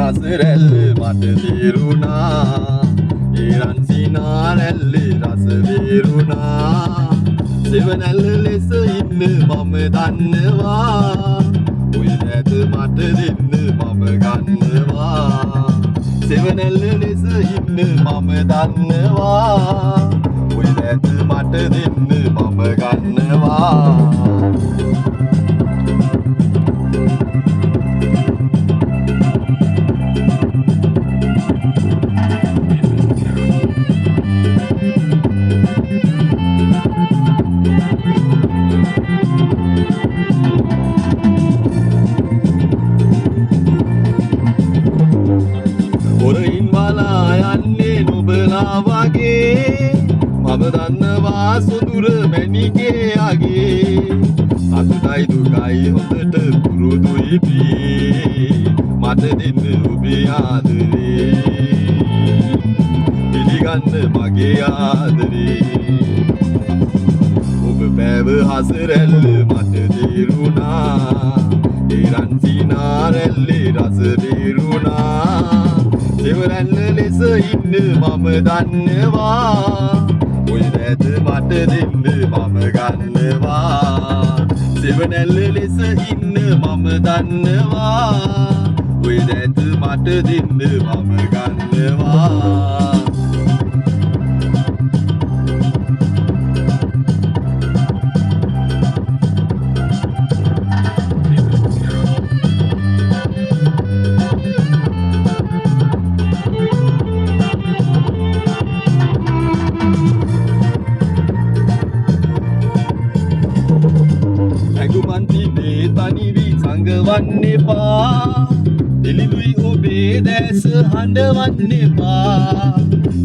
හසරැල්ල මට තේරුණා ඒරන් සිනාරැල්ල රස වේරුණා සෙවනැල්ල ලෙස ඉන්න මම දන්නවා ඔය නැත මට දෙන්න මම ගන්නවා සෙවනැල්ල ලෙස ඉන්න මම දන්නවා ඔය නැත මට දෙන්න මම ගන්නවා වගේ මම දන්නවා සොඳුර මැණිකේ අගේ අතුටයි දුකයි හොඳට පුරුදුයි පී මට දෙන්න ඔබේ ආදරේ පිළිගන්න මගේ ආදරේ ඔබ බෑව හසරැල්ල මට තේරුණා ඒරන් සිනාරැල්ලේ රස වේරුණා සෙවනැල්ල ලෙස ඉන්න මම දන්නවා ඔය නැත මට දෙන්න මම ගන්නවා සෙවනැල්ල ලෙස ඉන්න මම දන්නවා ඔය නැත මට දෙන්න මම ගන්නවා තනිවි සංගවන්න එපා එළිලුයි ඔබේ දැස හඬවන්න එපා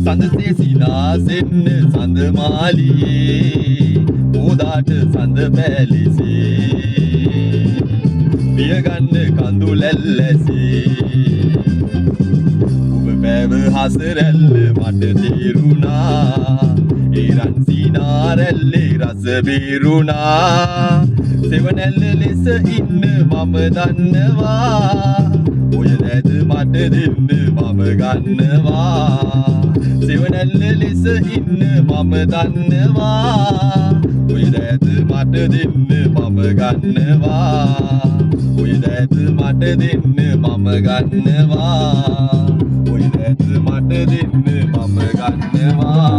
සඳසේ සිනාසෙන්න සඳ මාලියේ පොදාට සඳ පැලිසේ පියගන්න කඳුලැල්ලැසේ ඔබ බෑව හසරැල්ල මට තේරුණා ඒරන් සිනාරැල්ලේ රස වේරුණා සෙවනැල්ල ලෙස ඉන්න මම දන්නවා ඔය නැද මට දෙන්න මම ගන්නවා සෙවනැල්ල ලෙස ඉන්න මම දන්නවා ඔය නැද මට දෙන්න මම ගන්නවා ඔය නැද මට දෙන්න මම ගන්නවා ඔය නැද මට දෙන්න මම ගන්නවා